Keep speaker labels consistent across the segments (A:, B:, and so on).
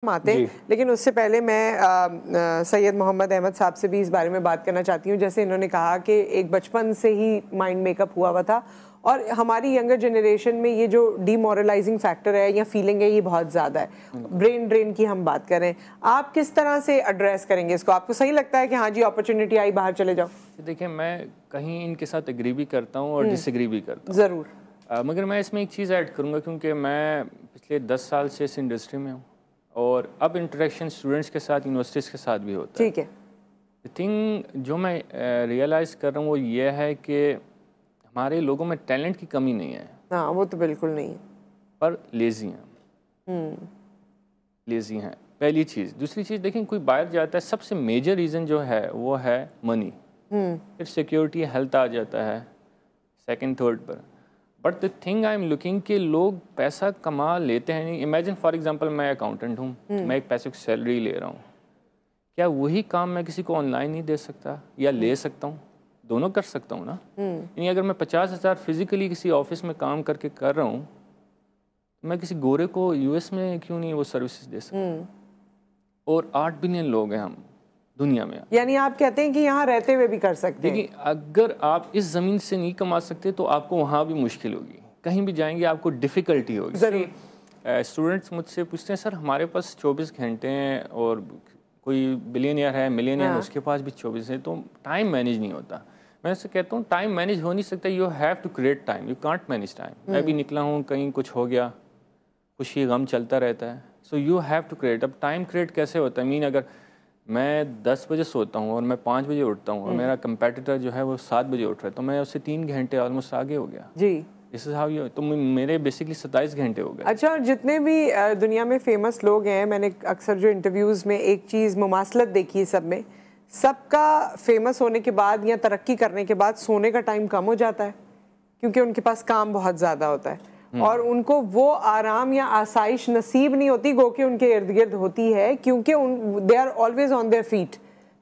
A: آتے ہیں لیکن اس سے پہلے میں سید محمد احمد صاحب سے بھی اس بارے میں بات کرنا چاہتی ہوں. جیسے انہوں نے کہا کہ ایک بچپن سے ہی مائنڈ میک اپ ہوا تھا اور ہماری ینگر جنریشن میں یہ جو ڈی مورلائزنگ فیکٹر ہے یا فیلنگ ہے یہ بہت زیادہ ہے. برین ڈرین کی ہم بات کریں, آپ کس طرح سے ایڈریس کریں گے اس کو؟ آپ کو صحیح لگتا ہے کہ ہاں جی اپرچونٹی آئی باہر چلے جاؤ؟
B: دیکھیں میں کہیں ان کے ساتھ ایگری بھی کرتا ہوں اور ڈس ایگری بھی کرتا ہوں
A: ضرور,
B: مگر میں اس میں ایک چیز ایڈ کروں گا کیونکہ میں پچھلے 10 سال سے اس انڈسٹری میں ہوں اور اب انٹریکشن اسٹوڈنٹس کے ساتھ یونیورسٹیز کے ساتھ بھی ہوتا ہے.
A: ٹھیک ہے.
B: تھنگ جو میں ریئلائز کر رہا ہوں وہ یہ ہے کہ ہمارے لوگوں میں ٹیلنٹ کی کمی نہیں ہے.
A: ہاں وہ تو بالکل نہیں ہے,
B: پر لیزی ہیں. لیزی ہیں پہلی چیز. دوسری چیز دیکھیں کوئی باہر جاتا ہے سب سے میجر ریزن جو ہے وہ ہے منی. پھر سیکیورٹی ہیلتھ آ جاتا ہے second third per. But the thing I am looking کہ لوگ پیسہ کما لیتے ہیں نہیں. امیجن فار ایگزامپل میں اکاؤنٹنٹ ہوں, میں ایک پیسے کی سیلری لے رہا ہوں, کیا وہی کام میں کسی کو آن لائن نہیں دے سکتا یا لے سکتا ہوں؟ دونوں کر سکتا ہوں نا. یعنی اگر میں 50,000 فزیکلی کسی آفس میں کام کر کے کر رہا ہوں, میں کسی گورے کو یو ایس میں کیوں نہیں وہ سروسز دے سکتا؟ اور 8 بلین لوگ ہیں ہم دنیا میں.
A: یعنی آپ کہتے ہیں کہ یہاں رہتے ہوئے بھی کر سکتے ہیں.
B: دیکھیں اگر آپ اس زمین سے نہیں کما سکتے تو آپ کو وہاں بھی مشکل ہوگی, کہیں بھی جائیں گے آپ کو ڈیفیکلٹی ہوگی.
A: ضرور.
B: اسٹوڈنٹس مجھ سے پوچھتے ہیں سر ہمارے پاس 24 گھنٹے ہیں اور کوئی بلینئر ہے ملینئر اس کے پاس بھی 24 ہیں, تو ٹائم مینیج نہیں ہوتا. میں اسے کہتا ہوں ٹائم مینیج ہو نہیں سکتا, you have to create time, you can't manage time. میں بھی نکلا ہوں کہیں کچھ ہو گیا, خوشی غم چلتا رہتا ہے. So you have to create. اب ٹائم کریٹ کیسے ہوتا ہے؟ اگر میں 10 بجے سوتا ہوں اور میں 5 بجے اٹھتا ہوں اور میرا کمپیٹیٹر جو ہے وہ 7 بجے اٹھ رہا ہے تو میں اس سے 3 گھنٹے آلموسٹ آگے ہو گیا.
A: جی
B: دس از ہاؤ یو. تو میرے بیسکلی 27 گھنٹے ہو گئے.
A: اچھا, اور جتنے بھی دنیا میں فیمس لوگ ہیں, میں نے اکثر جو انٹرویوز میں ایک چیز مماثلت دیکھی ہے سب میں, سب کا فیمس ہونے کے بعد یا ترقی کرنے کے بعد سونے کا ٹائم کم ہو جاتا ہے کیونکہ ان کے پاس کام بہت زیادہ ہوتا ہے اور ان کو وہ آرام یا آسائش نصیب نہیں ہوتی گو کہ ان کے ارد گرد ہوتی ہے کیونکہ they are always on their feet.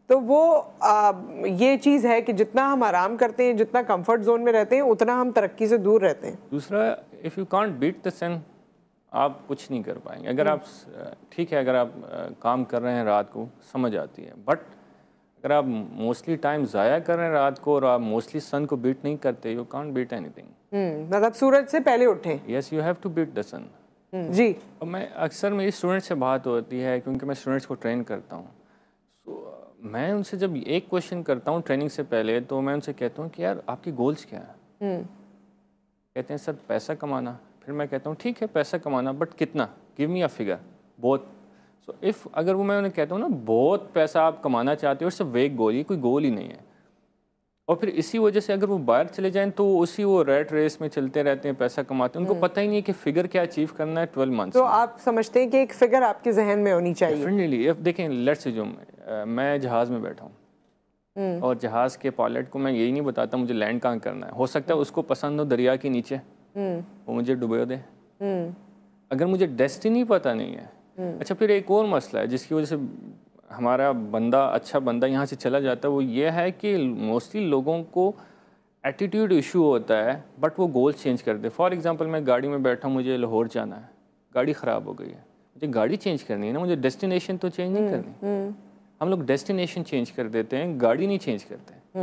A: تو وہ یہ چیز ہے کہ جتنا ہم آرام کرتے ہیں, جتنا کمفرٹ زون میں رہتے ہیں, اتنا ہم ترقی سے دور رہتے ہیں. دوسرا,
B: if you can't bat the سن آپ کچھ نہیں کر پائیں گے. اگر آپ ٹھیک ہے اگر آپ کام کر رہے ہیں رات کو سمجھ آتی ہے, بٹ اگر آپ موسٹلی ٹائم ضائع کر رہے ہیں رات کو اور آپ موسٹلی سن کو بیٹ نہیں کرتے, you can't beat anything.
A: مطلب سورج سے پہلے اٹھیں.
B: Yes you have to beat the sun.
A: جی.
B: اور میں اکثر میری اسٹوڈنٹ سے بات ہوتی ہے کیونکہ میں اسٹوڈنٹس کو ٹرین کرتا ہوں, سو میں ان سے جب ایک کویشچن کرتا ہوں ٹریننگ سے پہلے تو میں ان سے کہتا ہوں کہ یار آپ کی گولز کیا ہیں؟ کہتے ہیں سر پیسہ کمانا. پھر میں کہتا ہوں ٹھیک ہے پیسہ کمانا بٹ کتنا؟ Give me a figure. بہت. سو اف اگر وہ میں انہیں کہتا ہوں نا بہت پیسہ آپ کمانا چاہتے ہو, اٹس اے ویگ گول, یہ کوئی گول ہی نہیں ہے. اور پھر اسی وجہ سے اگر وہ باہر چلے جائیں تو اسی وہ ریٹ ریس میں چلتے رہتے ہیں, پیسہ کماتے ہیں, ان کو پتہ ہی نہیں ہے کہ فگر کیا اچیو کرنا ہے 12 منتھس.
A: تو آپ سمجھتے ہیں کہ ایک فگر آپ کے ذہن میں ہونی چاہیے؟
B: ڈیفینیٹلی. دیکھیں لیٹس اسیوم میں جہاز میں بیٹھا ہوں اور جہاز کے پائلٹ کو میں یہی نہیں بتاتا مجھے لینڈ کہاں کرنا ہے. ہو سکتا ہے اس کو پسند ہو دریا کے نیچے, وہ مجھے ڈبو دے. اگر مجھے ڈیسٹینی پتہ نہیں ہے. اچھا پھر ایک اور مسئلہ ہے جس کی وجہ سے ہمارا بندہ اچھا بندہ یہاں سے چلا جاتا ہے, وہ یہ ہے کہ موسٹلی لوگوں کو ایٹیٹیوڈ ایشو ہوتا ہے بٹ وہ گول چینج کر دے. فار ایگزامپل میں گاڑی میں بیٹھا ہوں, مجھے لاہور جانا ہے, گاڑی خراب ہو گئی ہے, مجھے گاڑی چینج کرنی ہے نا, مجھے ڈیسٹینیشن تو چینج نہیں کرنی. ہم لوگ ڈیسٹینیشن چینج کر دیتے ہیں, گاڑی نہیں چینج کرتے.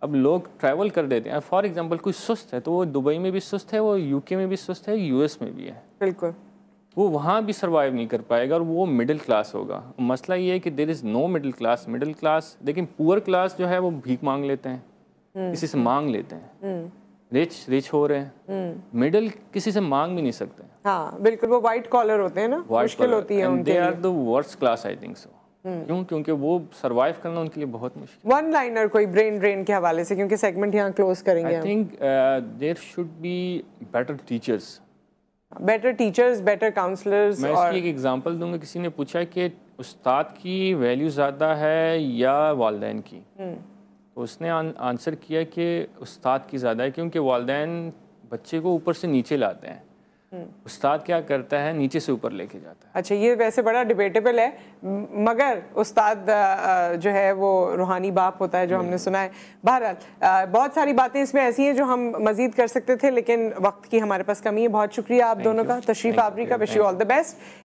B: اب لوگ ٹریول کر دیتے ہیں. فار ایگزامپل کوئی سست ہے تو وہ دبئی میں بھی سست ہے, وہ یو کے میں بھی سست ہے, یو ایس میں بھی ہے.
A: بالکل.
B: وہ وہاں بھی سروائیو نہیں کر پائے گا اور وہ مڈل کلاس ہوگا. مسئلہ یہ ہے کہ دیر از نو مڈل کلاس. مڈل کلاس لیکن پور کلاس جو ہے وہ بھیک مانگ لیتے ہیں, کسی سے مانگ لیتے ہیں. رچ ہو رہے ہیں, مڈل کسی سے مانگ بھی نہیں سکتے.
A: ہاں بالکل, وہ وائٹ کالر ہوتے ہیں نا, مشکل ہوتی ہے ان کے لیے.
B: They are the worst class I think so. کیوں؟ کیونکہ وہ سروائیو کرنا ان کے لیے بہت مشکل.
A: ون لائنر کوئی برین ڈرین کے حوالے سے, کیونکہ سیگمنٹ یہاں کلوز کریں گے.
B: I think there should be better teachers.
A: Better teachers, better counsellors.
B: میں اس کی ایک ایگزامپل دوں گا. کسی نے پوچھا کہ استاد کی ویلیو زیادہ ہے یا والدین کی, تو اس نے آنسر کیا کہ استاد کی زیادہ ہے کیونکہ والدین بچے کو اوپر سے نیچے لاتے ہیں, استاد کیا کرتا ہے نیچے سے اوپر لے کے جاتا ہے.
A: اچھا یہ ویسے بڑا ڈیبیٹیبل ہے, مگر استاد جو ہے وہ روحانی باپ ہوتا ہے جو ہم نے سنا ہے. بہرحال بہت ساری باتیں اس میں ایسی ہیں جو ہم مزید کر سکتے تھے لیکن وقت کی ہمارے پاس کمی ہے. بہت شکریہ آپ دونوں کا تشریف آوری کا. Wish you all the best.